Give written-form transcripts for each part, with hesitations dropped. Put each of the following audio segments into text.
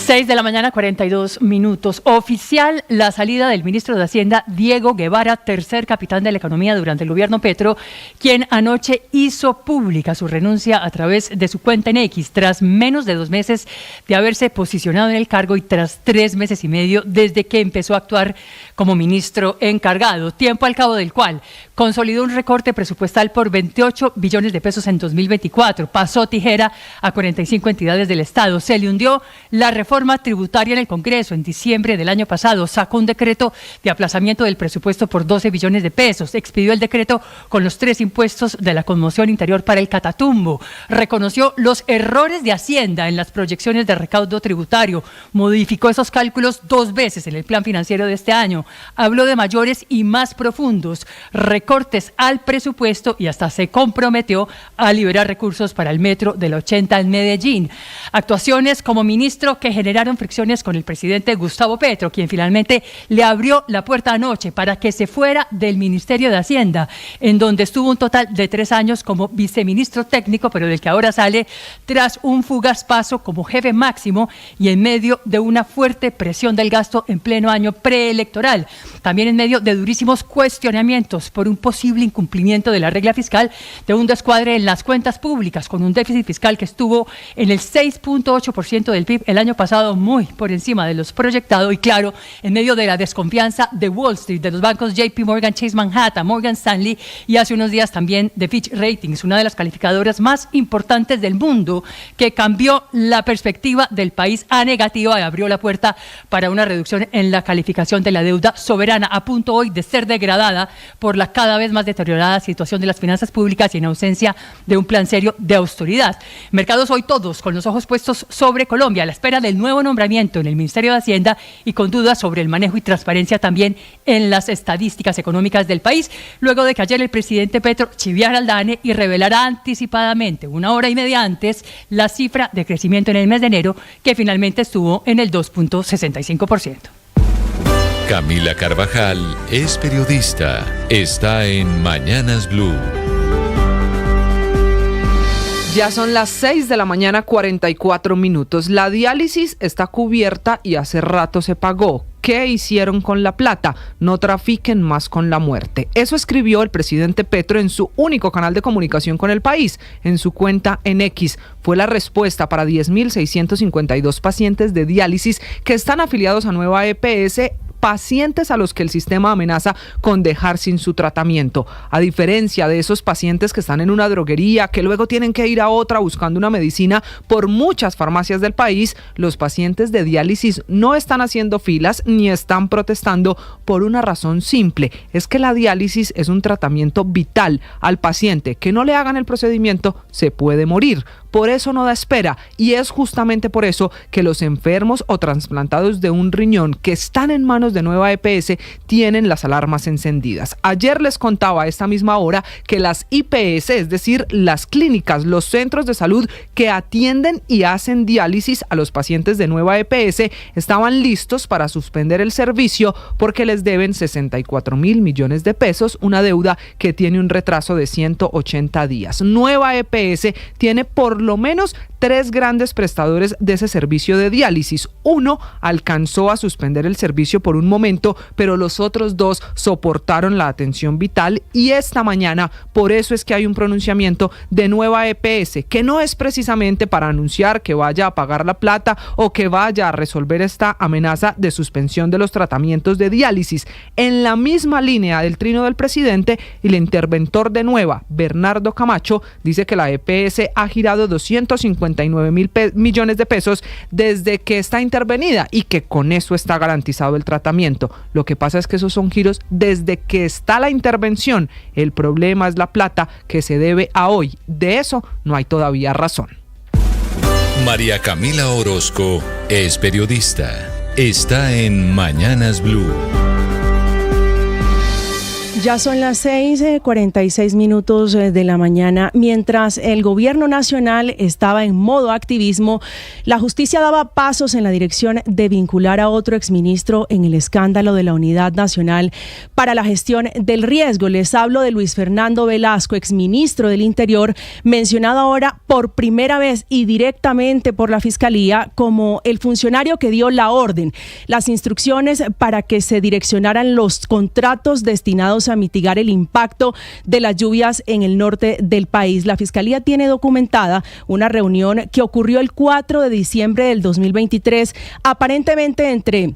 6 de la mañana, 42 minutos. Oficial la salida del ministro de Hacienda, Diego Guevara, tercer capitán de la economía durante el gobierno Petro, quien anoche hizo pública su renuncia a través de su cuenta en X, tras menos de 2 meses de haberse posicionado en el cargo y tras 3 meses y medio desde que empezó a actuar como ministro encargado, tiempo al cabo del cual consolidó un recorte presupuestal por 28 billones de pesos en 2024, pasó tijera a 45 entidades del Estado, se le hundió la reforma tributaria en el Congreso. En diciembre del año pasado sacó un decreto de aplazamiento del presupuesto por 12 billones de pesos, expidió el decreto con los 3 impuestos de la conmoción interior para el Catatumbo, reconoció los errores de Hacienda en las proyecciones de recaudo tributario, modificó esos cálculos 2 veces en el plan financiero de este año, habló de mayores y más profundos recortes al presupuesto y hasta se comprometió a liberar recursos para el metro de la 80 en Medellín. Actuaciones como ministro que generaron fricciones con el presidente Gustavo Petro, quien finalmente le abrió la puerta anoche para que se fuera del Ministerio de Hacienda, en donde estuvo un total de 3 años como viceministro técnico, pero del que ahora sale tras un fugaz paso como jefe máximo y en medio de una fuerte presión del gasto en pleno año preelectoral. También en medio de durísimos cuestionamientos por un posible incumplimiento de la regla fiscal, de un descuadre en las cuentas públicas, con un déficit fiscal que estuvo en el 6.8% del PIB el año pasado, muy por encima de los proyectados, y claro, en medio de la desconfianza de Wall Street, de los bancos JP Morgan, Chase Manhattan, Morgan Stanley y hace unos días también de Fitch Ratings, una de las calificadoras más importantes del mundo, que cambió la perspectiva del país a negativa y abrió la puerta para una reducción en la calificación de la deuda soberana, a punto hoy de ser degradada por la cada vez más deteriorada situación de las finanzas públicas y en ausencia de un plan serio de austeridad. Mercados hoy todos con los ojos puestos sobre Colombia, a la espera del nuevo nombramiento en el Ministerio de Hacienda y con dudas sobre el manejo y transparencia también en las estadísticas económicas del país, luego de que ayer el presidente Petro chiviara al DANE y revelara anticipadamente, 1 hora y media antes, la cifra de crecimiento en el mes de enero, que finalmente estuvo en el 2.65%. Camila Carvajal es periodista. Está en Mañanas Blue. Ya son las 6 de la mañana, 44 minutos. La diálisis está cubierta y hace rato se pagó. ¿Qué hicieron con la plata? No trafiquen más con la muerte. Eso escribió el presidente Petro en su único canal de comunicación con el país, en su cuenta en X. Fue la respuesta para 10.652 pacientes de diálisis que están afiliados a Nueva EPS, pacientes a los que el sistema amenaza con dejar sin su tratamiento. A diferencia de esos pacientes que están en una droguería, que luego tienen que ir a otra buscando una medicina por muchas farmacias del país, los pacientes de diálisis no están haciendo filas ni están protestando por una razón simple: es que la diálisis es un tratamiento vital. Al paciente que no le hagan el procedimiento se puede morir. Por eso no da espera, y es justamente por eso que los enfermos o trasplantados de un riñón que están en manos de Nueva EPS tienen las alarmas encendidas. Ayer les contaba a esta misma hora que las IPS, es decir, las clínicas, los centros de salud que atienden y hacen diálisis a los pacientes de Nueva EPS, estaban listos para suspender el servicio porque les deben 64.000 millones de pesos, una deuda que tiene un retraso de 180 días. Nueva EPS tiene por lo menos 3 grandes prestadores de ese servicio de diálisis. Uno alcanzó a suspender el servicio por un momento, pero los otros 2 soportaron la atención vital, y esta mañana por eso es que hay un pronunciamiento de Nueva EPS, que no es precisamente para anunciar que vaya a pagar la plata o que vaya a resolver esta amenaza de suspensión de los tratamientos de diálisis. En la misma línea del trino del presidente, el interventor de Nueva, Bernardo Camacho, dice que la EPS ha girado 259.000 millones de pesos desde que está intervenida y que con eso está garantizado el tratamiento. Lo que pasa es que esos son giros desde que está la intervención. El problema es la plata que se debe a hoy. De eso no hay todavía razón. María Camila Orozco es periodista. Está en Mañanas Blue. Ya son las 6:46 de la mañana. Mientras el gobierno nacional estaba en modo activismo, la justicia daba pasos en la dirección de vincular a otro exministro en el escándalo de la Unidad Nacional para la Gestión del Riesgo. Les hablo de Luis Fernando Velasco, exministro del Interior, mencionado ahora por primera vez y directamente por la Fiscalía como el funcionario que dio la orden, las instrucciones para que se direccionaran los contratos destinados a mitigar el impacto de las lluvias en el norte del país. La Fiscalía tiene documentada una reunión que ocurrió el 4 de diciembre del 2023, aparentemente entre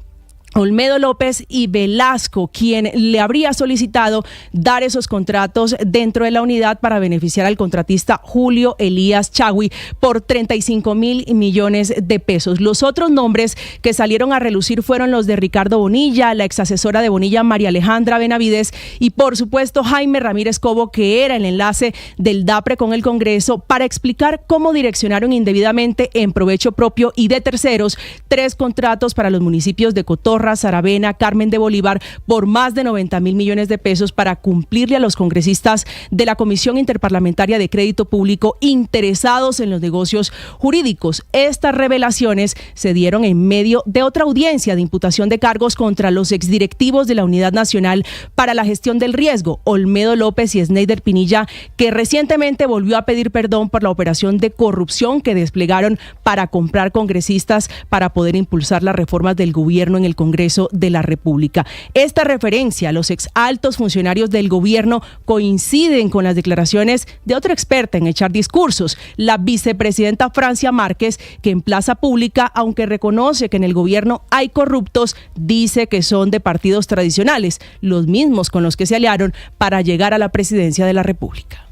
Olmedo López y Velasco, quien le habría solicitado dar esos contratos dentro de la unidad para beneficiar al contratista Julio Elías Chagui por 35.000 millones de pesos. Los otros nombres que salieron a relucir fueron los de Ricardo Bonilla, la exasesora de Bonilla María Alejandra Benavides y por supuesto Jaime Ramírez Cobo, que era el enlace del DAPRE con el Congreso, para explicar cómo direccionaron indebidamente en provecho propio y de terceros 3 contratos para los municipios de Cotorra, Saravena, Carmen de Bolívar por más de 90.000 millones de pesos para cumplirle a los congresistas de la Comisión Interparlamentaria de Crédito Público interesados en los negocios jurídicos. Estas revelaciones se dieron en medio de otra audiencia de imputación de cargos contra los exdirectivos de la Unidad Nacional para la Gestión del Riesgo, Olmedo López y Sneider Pinilla, que recientemente volvió a pedir perdón por la operación de corrupción que desplegaron para comprar congresistas para poder impulsar las reformas del gobierno en el Congreso de la República. Esta referencia a los ex altos funcionarios del gobierno coinciden con las declaraciones de otra experta en echar discursos, la vicepresidenta Francia Márquez, que en plaza pública, aunque reconoce que en el gobierno hay corruptos, dice que son de partidos tradicionales, los mismos con los que se aliaron para llegar a la presidencia de la República.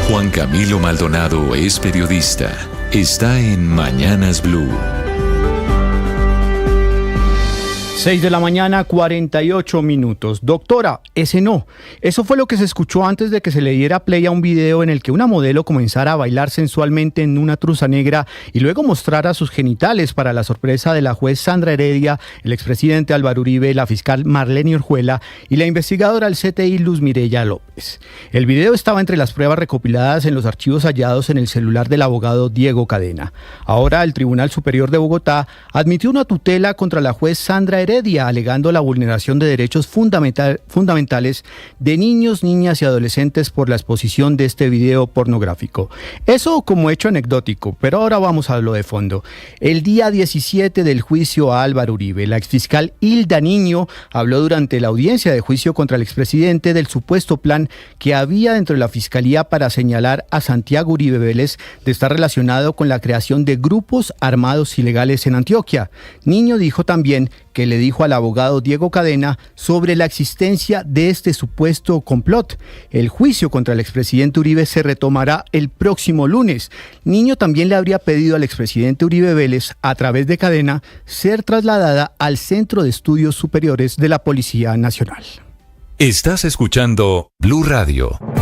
Juan Camilo Maldonado es periodista. Está en Mañanas Blue. 6:48 a.m. Doctora, ese no. Eso fue lo que se escuchó antes de que se le diera play a un video en el que una modelo comenzara a bailar sensualmente en una truza negra y luego mostrara sus genitales para la sorpresa de la juez Sandra Heredia, el expresidente Álvaro Uribe, la fiscal Marlene Orjuela y la investigadora del CTI Luz Mireya López. El video estaba entre las pruebas recopiladas en los archivos hallados en el celular del abogado Diego Cadena. Ahora el Tribunal Superior de Bogotá admitió una tutela contra la juez Sandra Heredia, alegando la vulneración de derechos fundamentales de niños, niñas y adolescentes por la exposición de este video pornográfico. Eso como hecho anecdótico, pero ahora vamos a lo de fondo. El día 17 del juicio a Álvaro Uribe, la exfiscal Hilda Niño habló durante la audiencia de juicio contra el expresidente del supuesto plan que había dentro de la Fiscalía para señalar a Santiago Uribe Vélez de estar relacionado con la creación de grupos armados ilegales en Antioquia. Niño dijo también que le dijo al abogado Diego Cadena sobre la existencia de este supuesto complot. El juicio contra el expresidente Uribe se retomará el próximo lunes. Niño también le habría pedido al expresidente Uribe Vélez, a través de Cadena, ser trasladada al Centro de Estudios Superiores de la Policía Nacional. Estás escuchando Blue Radio.